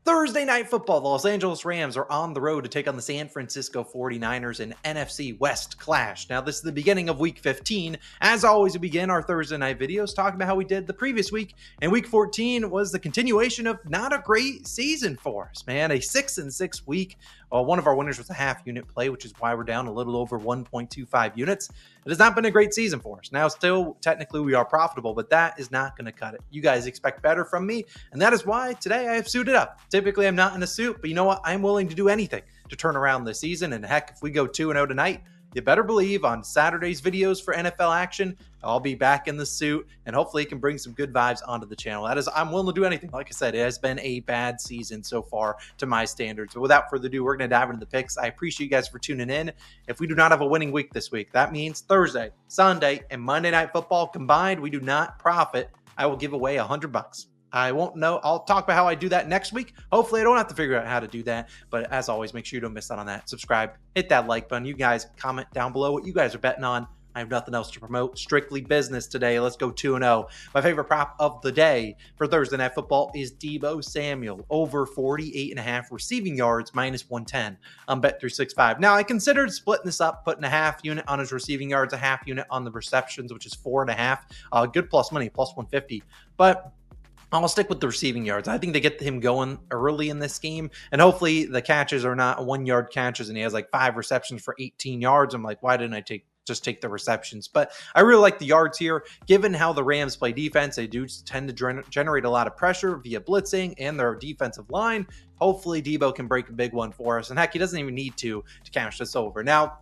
Thursday night football, the Los Angeles Rams are on the road to take on the San Francisco 49ers in NFC West clash. Now, this is the beginning of week 15. As always, we begin our Thursday night videos talking about how we did the previous week. And week 14 was the continuation of not a great season for us, man. A 6-6 week. One of our winners was a half unit play, which is why we're down a little over 1.25 units. It has not been a great season for us. Now, still, technically, we are profitable, but that is not going to cut it. You guys expect better from me, and that is why today I have suited up. Typically, I'm not in a suit, but you know what? I'm willing to do anything to turn around this season, and heck, if we go 2-0 tonight, you better believe on Saturday's videos for NFL action, I'll be back in the suit, and hopefully it can bring some good vibes onto the channel. That is, I'm willing to do anything. Like I said, it has been a bad season so far to my standards. But without further ado, we're going to dive into the picks. I appreciate you guys for tuning in. If we do not have a winning week this week, that means Thursday, Sunday, and Monday Night Football combined, we do not profit. I will give away $100. I won't know. I'll talk about how I do that next week. Hopefully, I don't have to figure out how to do that. But as always, make sure you don't miss out on that. Subscribe, hit that like button. You guys comment down below what you guys are betting on. I have nothing else to promote. Strictly business today. Let's go 2-0. My favorite prop of the day for Thursday Night Football is Deebo Samuel. Over 48.5 receiving yards, minus 110 on Bet365. Now, I considered splitting this up, putting a half unit on his receiving yards, a half unit on the receptions, which is 4.5. Good plus money, plus 150. But I'll stick with the receiving yards. I think they get him going early in this game, and hopefully the catches are not 1 yard catches, and he has like 5 receptions for 18 yards. I'm like, why didn't I just take the receptions? But I really like the yards here. Given how the Rams play defense, they do tend to generate a lot of pressure via blitzing and their defensive line. Hopefully Deebo can break a big one for us. And heck, he doesn't even need to cash this over. Now,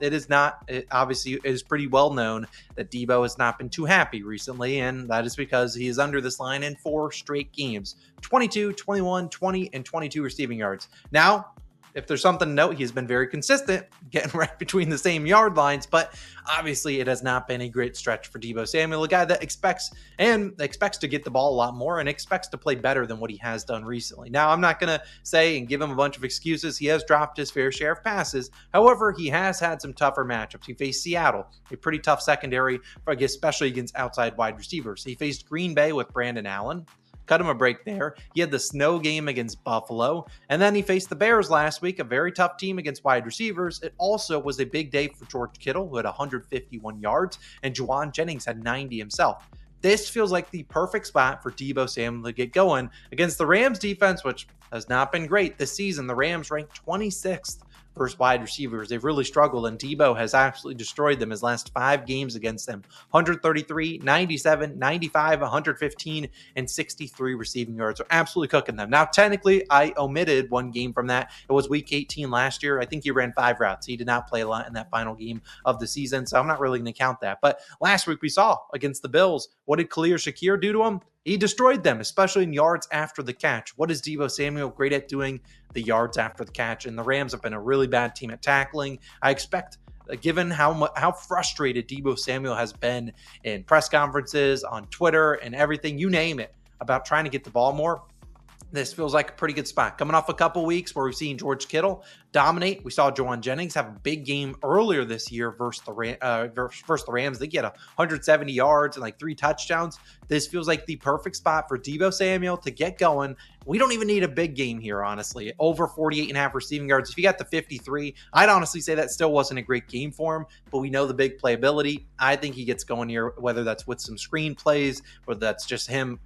obviously it is pretty well known that Deebo has not been too happy recently. And that is because he is under this line in 4 straight games, 22, 21, 20, and 22 receiving yards. Now, if there's something to note, he's been very consistent, getting right between the same yard lines, but obviously it has not been a great stretch for Deebo Samuel, a guy that expects to get the ball a lot more and expects to play better than what he has done recently. Now, I'm not going to say and give him a bunch of excuses. He has dropped his fair share of passes. However, he has had some tougher matchups. He faced Seattle, a pretty tough secondary, especially against outside wide receivers. He faced Green Bay with Brandon Allen. Cut him a break there. He had the snow game against Buffalo, and then he faced the Bears last week, a very tough team against wide receivers. It also was a big day for George Kittle, who had 151 yards, and Juwan Jennings had 90 himself. This feels like the perfect spot for Deebo Samuel to get going against the Rams defense, which has not been great this season. The Rams ranked 26th versus wide receivers. They've really struggled, and Deebo has absolutely destroyed them his last 5 games against them. 133, 97, 95, 115, and 63 receiving yards. So absolutely cooking them. Now, technically, I omitted one game from that. It was week 18 last year. I think he ran 5 routes. He did not play a lot in that final game of the season, so I'm not really going to count that. But last week we saw against the Bills, what did Khalil Shakir do to him? He destroyed them, especially in yards after the catch. What is Deebo Samuel great at doing? The yards after the catch. And the Rams have been a really bad team at tackling. I expect, given how frustrated Deebo Samuel has been in press conferences, on Twitter, and everything, you name it, about trying to get the ball more, this feels like a pretty good spot. Coming off a couple weeks where we've seen George Kittle dominate. We saw Juwan Jennings have a big game earlier this year versus the Rams. They get 170 yards and like 3 touchdowns. This feels like the perfect spot for Deebo Samuel to get going. We don't even need a big game here, honestly. Over 48.5 receiving yards. If you got the 53, I'd honestly say that still wasn't a great game for him, but we know the big playability. I think he gets going here, whether that's with some screen plays, or that's just him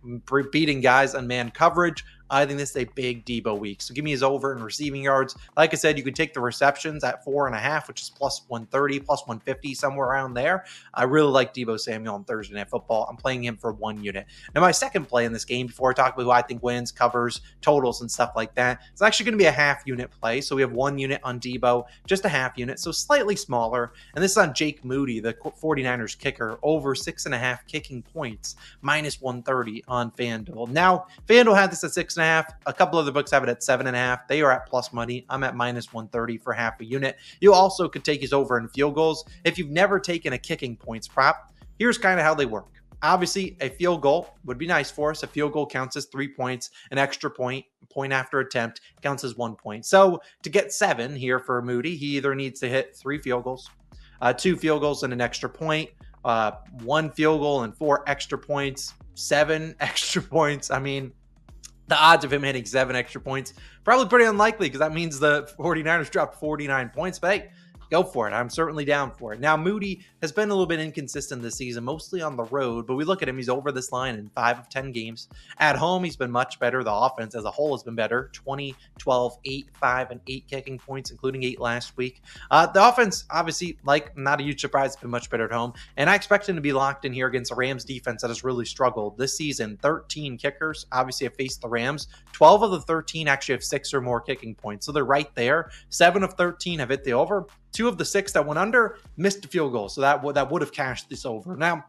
beating guys on man coverage. I think this is a big Deebo week. So give me his over in receiving yards. Like I said, you could take the receptions at 4.5, which is plus 130, plus 150, somewhere around there. I really like Deebo Samuel on Thursday Night Football. I'm playing him for 1 unit. Now, my second play in this game, before I talk about who I think wins, covers, totals, and stuff like that, it's actually going to be a half unit play. So we have 1 unit on Deebo, just a half unit, so slightly smaller. And this is on Jake Moody, the 49ers kicker, over 6.5 kicking points, minus 130 on FanDuel. Now, FanDuel had this at 6.5. A couple other books have it at 7.5. They are at plus money. I'm at minus 130 for half a unit. You also could take his over in field goals. If you've never taken a kicking points prop, here's kind of how they work. Obviously, a field goal would be nice for us. A field goal counts as 3 points. An extra point after attempt, counts as 1 point. So to get 7 here for Moody, he either needs to hit 3 field goals, 2 field goals and an extra point, 1 field goal and 4 extra points, 7 extra points. I mean, The odds of him hitting 7 extra points, probably pretty unlikely because that means the 49ers dropped 49 points. But hey, go for it. I'm certainly down for it. Now, Moody has been a little bit inconsistent this season, mostly on the road, but we look at him, he's over this line in 5 of 10 games. At home, he's been much better. The offense as a whole has been better. 20, 12, 8, 5, and 8 kicking points, including 8 last week. The offense, obviously, like, not a huge surprise, it's been much better at home. And I expect him to be locked in here against a Rams defense that has really struggled this season. 13 kickers, obviously, have faced the Rams. 12 of the 13 actually have 6 or more kicking points. So they're right there. 7 of 13 have hit the over. 2 of the 6 that went under missed a field goal. So that would have cashed this over. Now,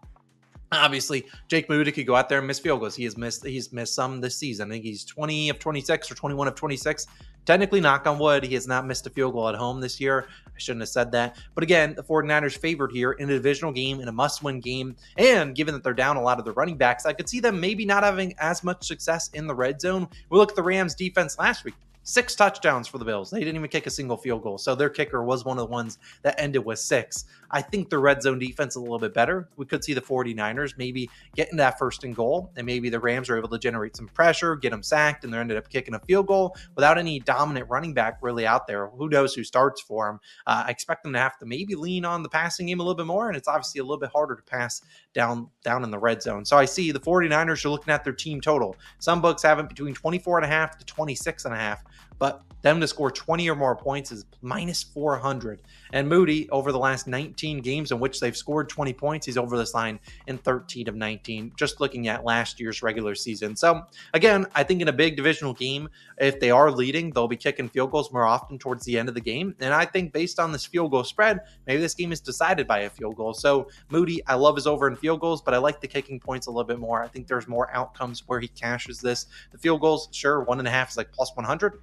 obviously, Jake Moody could go out there and miss field goals. He's missed some this season. I think he's 20 of 26 or 21 of 26. Technically, knock on wood, he has not missed a field goal at home this year. I shouldn't have said that. But again, the 49ers favored here in a divisional game, in a must-win game. And given that they're down a lot of the running backs, I could see them maybe not having as much success in the red zone. We look at the Rams defense last week. 6 touchdowns for the Bills. They didn't even kick a single field goal. So their kicker was one of the ones that ended with 6. I think the red zone defense is a little bit better. We could see the 49ers maybe getting that first and goal, and maybe the Rams are able to generate some pressure, get them sacked, and they ended up kicking a field goal without any dominant running back really out there. Who knows who starts for them? I expect them to have to maybe lean on the passing game a little bit more, and it's obviously a little bit harder to pass down in the red zone. So I see the 49ers are looking at their team total. Some books have it between 24.5 to 26.5. But them to score 20 or more points is minus 400. And Moody, over the last 19 games in which they've scored 20 points, he's over this line in 13 of 19, just looking at last year's regular season. So, again, I think in a big divisional game, if they are leading, they'll be kicking field goals more often towards the end of the game. And I think based on this field goal spread, maybe this game is decided by a field goal. So, Moody, I love his over in field goals, but I like the kicking points a little bit more. I think there's more outcomes where he cashes this. The field goals, sure, 1.5 is like plus 100.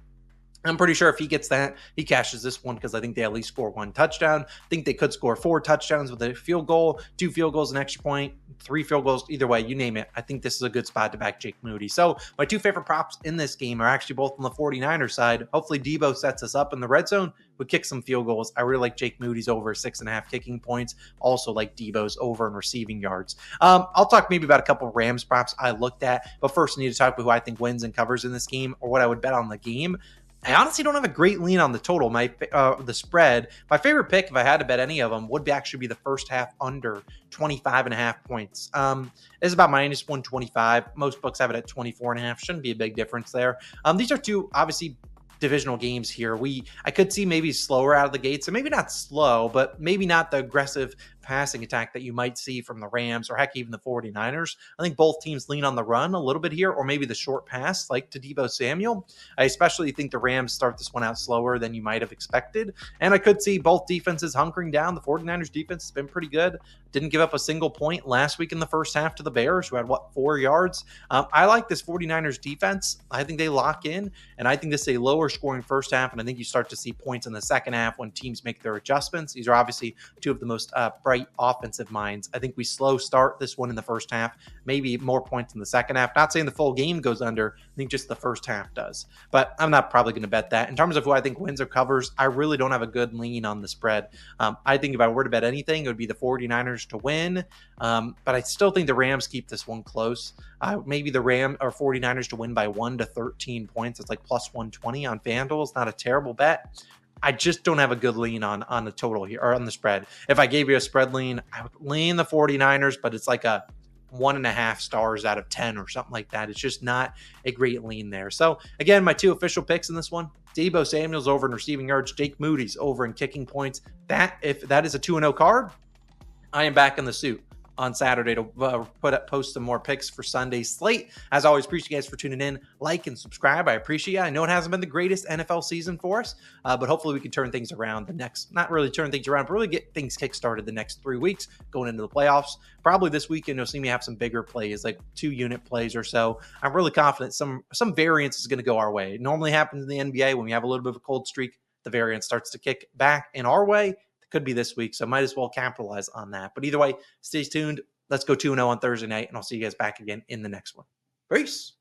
I'm pretty sure if he gets that, he cashes this one because I think they at least score 1 touchdown. I think they could score 4 touchdowns with a field goal, 2 field goals, an extra point, 3 field goals. Either way, you name it. I think this is a good spot to back Jake Moody. So my 2 favorite props in this game are actually both on the 49ers side. Hopefully Deebo sets us up in the red zone. We kick some field goals. I really like Jake Moody's over 6.5 kicking points. Also like Deebo's over in receiving yards. I'll talk maybe about a couple of Rams props I looked at. But first, I need to talk about who I think wins and covers in this game or what I would bet on the game. I honestly don't have a great lean on the total. The spread, my favorite pick, if I had to bet any of them, would actually be the first half under 25.5 points. It's about minus 125. Most books have it at 24.5. Shouldn't be a big difference there. These are 2 obviously divisional games here. I could see maybe slower out of the gates, and maybe not slow, but maybe not the aggressive passing attack that you might see from the Rams or heck even the 49ers. I think both teams lean on the run a little bit here, or maybe the short pass like to Deebo Samuel. I especially think the Rams start this one out slower than you might have expected, and I could see both defenses hunkering down. The 49ers defense has been pretty good. Didn't give up a single point last week in the first half to the Bears, who had 4 yards. I like this 49ers defense. I think they lock in, and I think this is a lower scoring first half, and I think you start to see points in the second half when teams make their adjustments. These are obviously 2 of the most bright offensive minds. I think we slow start this one in the first half, maybe more points in the second half. Not saying the full game goes under. I think just the first half does. But I'm not probably going to bet that. In terms of who I think wins or covers, I really don't have a good lean on the spread. I think if I were to bet anything, it would be the 49ers to win. But I still think the Rams keep this one close. Maybe the 49ers to win by 1 to 13 points. It's like plus 120 on FanDuel. It's not a terrible bet. I just don't have a good lean on the total here or on the spread. If I gave you a spread lean, I would lean the 49ers, but it's like a 1.5 stars out of 10 or something like that. It's just not a great lean there. So again, my 2 official picks in this one, Deebo Samuel's over in receiving yards, Jake Moody's over in kicking points. If that is a 2-0 card, I am back in the suit on Saturday to post some more picks for Sunday's slate. As always, appreciate you guys for tuning in. Like and subscribe. I appreciate it. I know it hasn't been the greatest NFL season for us, but hopefully we can turn things around not really turn things around, but really get things kickstarted the next 3 weeks going into the playoffs. Probably this weekend, you'll see me have some bigger plays, like 2-unit plays or so. I'm really confident some variance is going to go our way. It normally happens in the NBA when we have a little bit of a cold streak. The variance starts to kick back in our way. Could be this week, so might as well capitalize on that. But either way, stay tuned. Let's go 2-0 on Thursday night, and I'll see you guys back again in the next one. Peace.